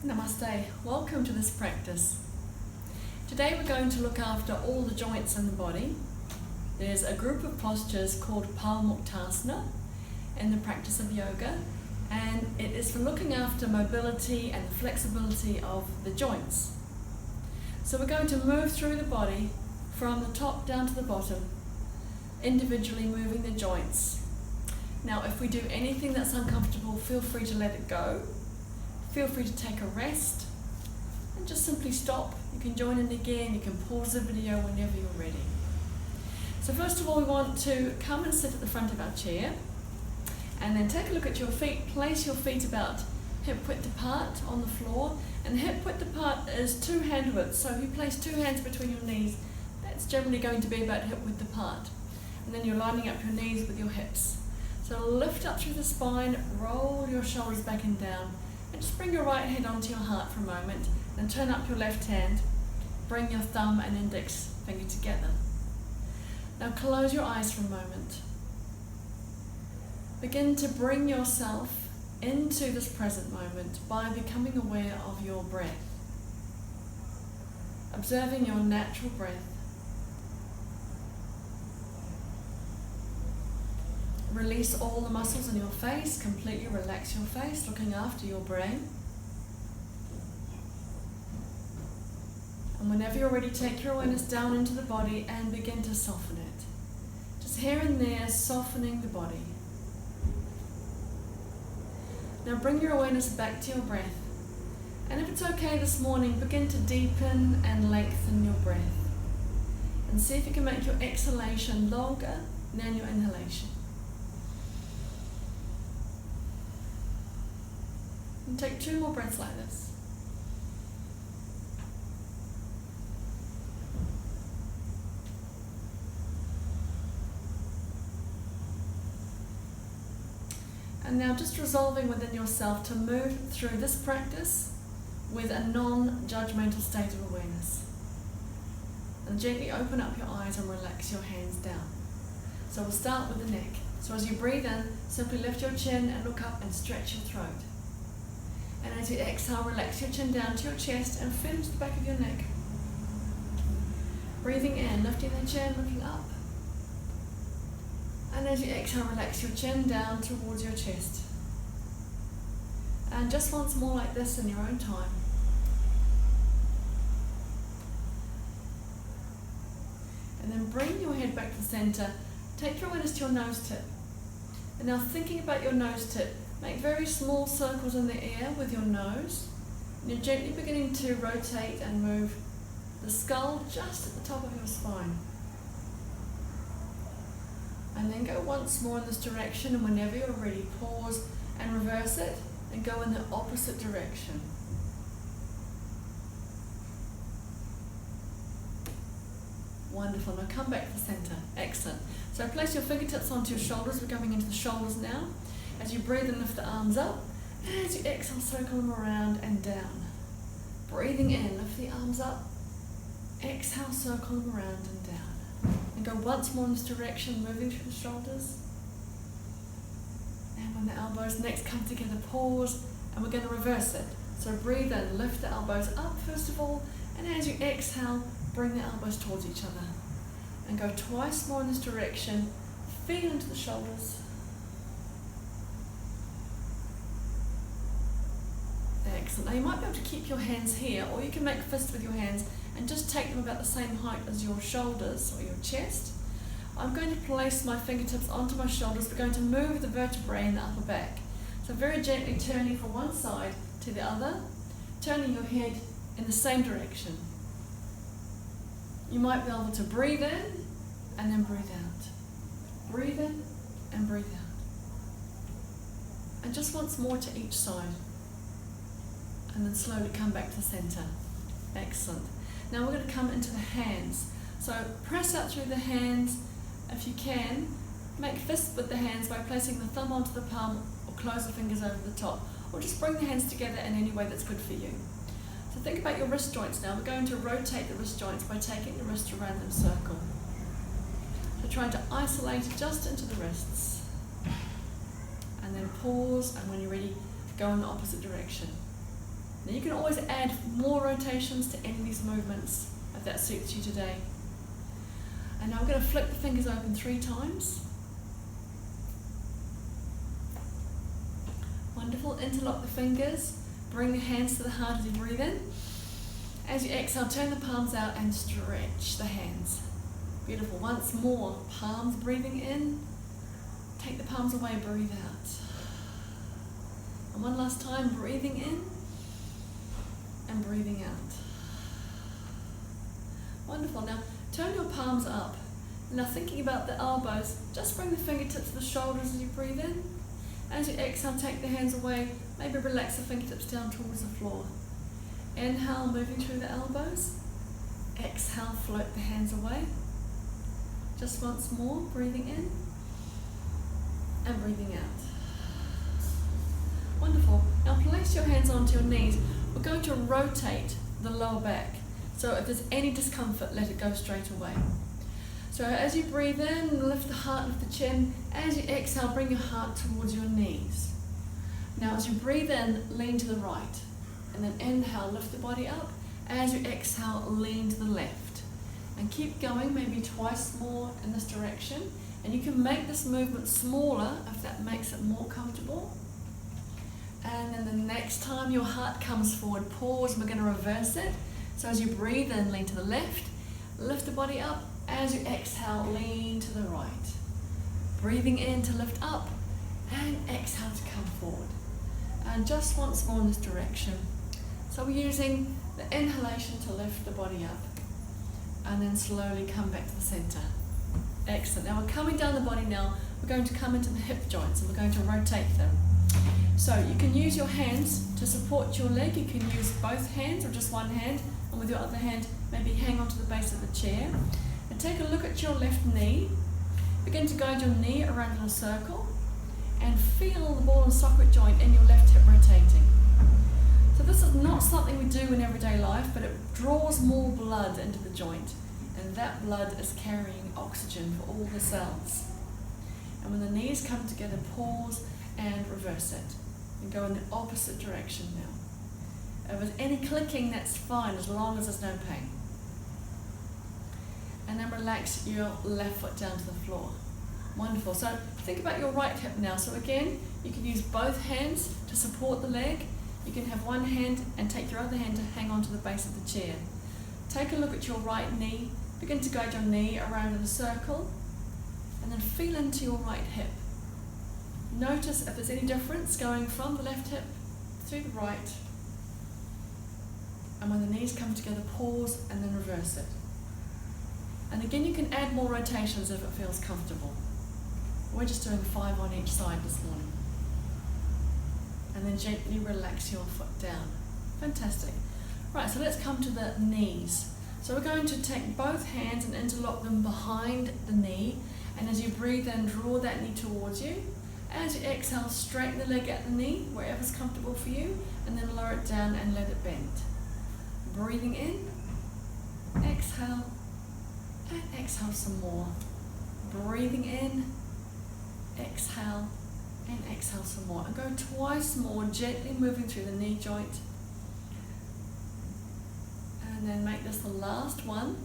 Namaste, welcome to this practice. Today we're going to look after all the joints in the body. There's a group of postures called Palmuktasana in the practice of yoga, and it is for looking after mobility and the flexibility of the joints. So we're going to move through the body from the top down to the bottom, individually moving the joints. Now if we do anything that's uncomfortable, feel free to let it go. Feel free to take a rest and just simply stop. You can join in again, you can pause the video whenever you're ready. So first of all, we want to come and sit at the front of our chair and then take a look at your feet. Place your feet about hip width apart on the floor, and hip width apart is 2 hand widths. So if you place 2 hands between your knees, that's generally going to be about hip width apart. And then you're lining up your knees with your hips. So lift up through the spine, roll your shoulders back and down. And just bring your right hand onto your heart for a moment, then turn up your left hand, bring your thumb and index finger together. Now close your eyes for a moment. Begin to bring yourself into this present moment by becoming aware of your breath. Observing your natural breath. Release all the muscles in your face, completely relax your face, looking after your brain. And whenever you're ready, take your awareness down into the body and begin to soften it. Just here and there, softening the body. Now bring your awareness back to your breath. And if it's okay this morning, begin to deepen and lengthen your breath. And see if you can make your exhalation longer than your inhalation. And take 2 more breaths like this. And now just resolving within yourself to move through this practice with a non-judgmental state of awareness. And gently open up your eyes and relax your hands down. So we'll start with the neck. So as you breathe in, simply lift your chin and look up and stretch your throat. And as you exhale, relax your chin down to your chest and feel into the back of your neck. Breathing in, lifting the chin, looking up. And as you exhale, relax your chin down towards your chest. And just once more like this in your own time. And then bring your head back to the center. Take your awareness to your nose tip. And now thinking about your nose tip, make very small circles in the air with your nose. And you're gently beginning to rotate and move the skull just at the top of your spine. And then go once more in this direction, and whenever you're ready, pause and reverse it and go in the opposite direction. Wonderful. Now come back to the center. Excellent. So place your fingertips onto your shoulders. We're coming into the shoulders now. As you breathe and lift the arms up, and as you exhale, circle them around and down. Breathing in, lift the arms up. Exhale, circle them around and down. And go once more in this direction, moving through the shoulders. And when the elbows next come together, pause, and we're going to reverse it. So breathe in, lift the elbows up first of all, and as you exhale, bring the elbows towards each other. And go twice more in this direction, feel into the shoulders. Excellent. Now you might be able to keep your hands here, or you can make fists with your hands and just take them about the same height as your shoulders or your chest. I'm going to place my fingertips onto my shoulders. We're going to move the vertebrae in the upper back. So very gently turning from one side to the other, turning your head in the same direction. You might be able to breathe in and then breathe out. Breathe in and breathe out. And just once more to each side. And then slowly come back to the center. Excellent. Now we're going to come into the hands. So press out through the hands if you can. Make fists with the hands by placing the thumb onto the palm or close the fingers over the top. Or just bring the hands together in any way that's good for you. So think about your wrist joints now. We're going to rotate the wrist joints by taking the wrist around in a circle. So trying to isolate it just into the wrists. And then pause, and when you're ready, go in the opposite direction. Now you can always add more rotations to any of these movements if that suits you today. And now we're going to flick the fingers open 3 times. Wonderful. Interlock the fingers. Bring the hands to the heart as you breathe in. As you exhale, turn the palms out and stretch the hands. Beautiful. Once more, palms breathing in. Take the palms away, breathe out. And one last time, breathing in and breathing out. Wonderful. Now, turn your palms up. Now, thinking about the elbows, just bring the fingertips to the shoulders as you breathe in. As you exhale, take the hands away. Maybe relax the fingertips down towards the floor. Inhale, moving through the elbows. Exhale, float the hands away. Just once more, breathing in and breathing out. Wonderful. Now place your hands onto your knees. We're going to rotate the lower back. So if there's any discomfort, let it go straight away. So as you breathe in, lift the heart, lift the chin. As you exhale, bring your heart towards your knees. Now as you breathe in, lean to the right. And then inhale, lift the body up. As you exhale, lean to the left. And keep going, maybe twice more in this direction. And you can make this movement smaller if that makes it more comfortable. And then the next time your heart comes forward, pause, and we're going to reverse it. So as you breathe in, lean to the left, lift the body up. As you exhale, lean to the right. Breathing in to lift up, and exhale to come forward. And just once more in this direction. So we're using the inhalation to lift the body up, and then slowly come back to the center. Excellent. Now we're coming down the body now. We're going to come into the hip joints, and we're going to rotate them. So you can use your hands to support your leg. You can use both hands or just one hand, and with your other hand, maybe hang onto the base of the chair. And take a look at your left knee. Begin to guide your knee around in a circle, and feel the ball and socket joint in your left hip rotating. So this is not something we do in everyday life, but it draws more blood into the joint, and that blood is carrying oxygen for all the cells. And when the knees come together, pause and reverse it, and go in the opposite direction now. If there's any clicking, that's fine, as long as there's no pain. And then relax your left foot down to the floor. Wonderful. So think about your right hip now. So again, you can use both hands to support the leg. You can have one hand and take your other hand to hang onto the base of the chair. Take a look at your right knee. Begin to guide your knee around in a circle, and then feel into your right hip. Notice if there's any difference going from the left hip to the right. And when the knees come together, pause and then reverse it. And again, you can add more rotations if it feels comfortable. We're just doing 5 on each side this morning. And then gently relax your foot down. Fantastic. Right, so let's come to the knees. So we're going to take both hands and interlock them behind the knee. And as you breathe in, draw that knee towards you. As you exhale, straighten the leg at the knee, wherever's comfortable for you, and then lower it down and let it bend. Breathing in, exhale, and exhale some more. Breathing in, exhale, and exhale some more. And go twice more, gently moving through the knee joint. And then make this the last one.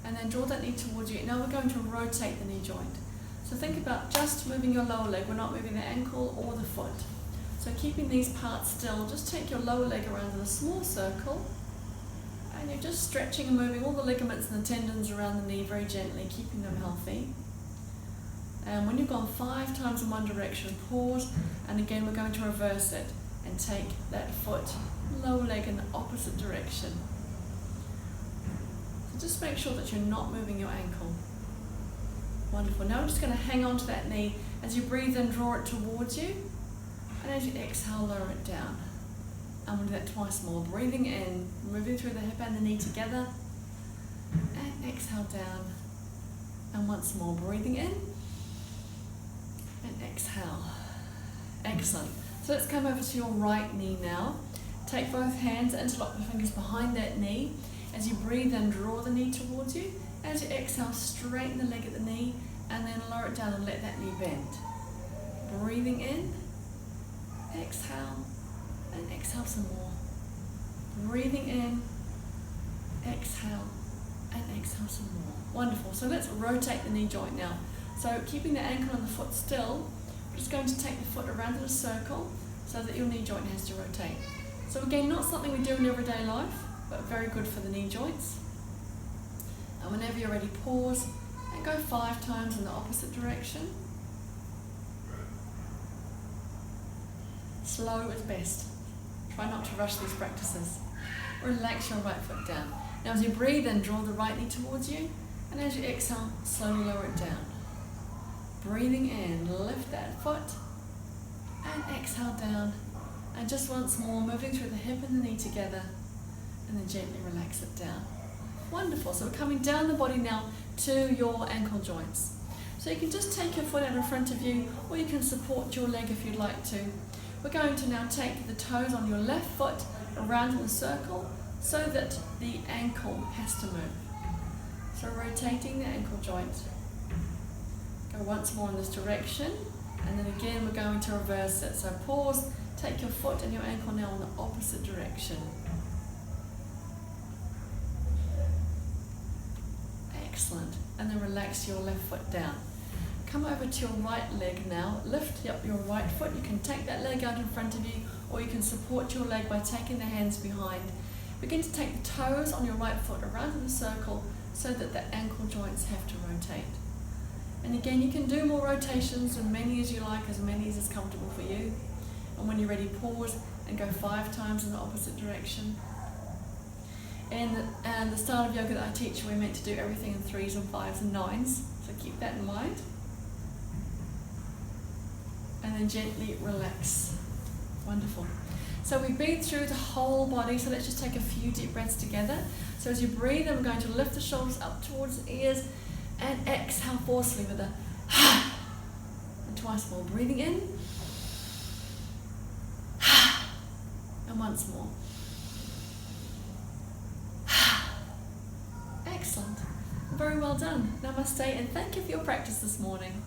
And then draw that knee towards you. Now we're going to rotate the knee joint. So think about just moving your lower leg. We're not moving the ankle or the foot. So keeping these parts still, just take your lower leg around in a small circle. And you're just stretching and moving all the ligaments and the tendons around the knee very gently, keeping them healthy. And when you've gone 5 times in one direction, pause, and again we're going to reverse it and take that foot, lower leg in the opposite direction. So just make sure that you're not moving your ankle. Wonderful. Now we're just going to hang on to that knee. As you breathe in, draw it towards you, and as you exhale, lower it down. And we'll do that twice more. Breathing in, moving through the hip and the knee together, and exhale down. And once more, breathing in, and exhale. Excellent. So let's come over to your right knee now. Take both hands, interlock the fingers behind that knee. As you breathe in, draw the knee towards you. As you exhale, straighten the leg at the knee, and then lower it down and let that knee bend. Breathing in, exhale, and exhale some more. Breathing in, exhale, and exhale some more. Wonderful. So let's rotate the knee joint now. So keeping the ankle and the foot still, we're just going to take the foot around in a circle so that your knee joint has to rotate. So again, not something we do in everyday life, but very good for the knee joints. And whenever you're ready, pause and go 5 times in the opposite direction. Slow is best. Try not to rush these practices. Relax your right foot down. Now as you breathe in, draw the right knee towards you, and as you exhale, slowly lower it down. Breathing in, lift that foot, and exhale down. And just once more, moving through the hip and the knee together, and then gently relax it down. Wonderful. So we're coming down the body now to your ankle joints. So you can just take your foot out in front of you, or you can support your leg if you'd like to. We're going to now take the toes on your left foot around in a circle so that the ankle has to move. So rotating the ankle joint. Go once more in this direction, and then again we're going to reverse it. So pause, take your foot and your ankle now in the opposite direction. Excellent. And then relax your left foot down. Come over to your right leg now. Lift up your right foot. You can take that leg out in front of you, or you can support your leg by taking the hands behind. Begin to take the toes on your right foot around in a circle so that the ankle joints have to rotate. And again, you can do more rotations, as many as you like, as many as is comfortable for you. And when you're ready, pause and go 5 times in the opposite direction. In the style of yoga that I teach, we're meant to do everything in 3s and 5s and 9s, so keep that in mind. And then gently relax. Wonderful. So we breathe through the whole body, so let's just take a few deep breaths together. So as you breathe in, we're going to lift the shoulders up towards the ears and exhale forcefully with a and twice more. Breathing in and once more. Excellent. Very well done. Namaste, and thank you for your practice this morning.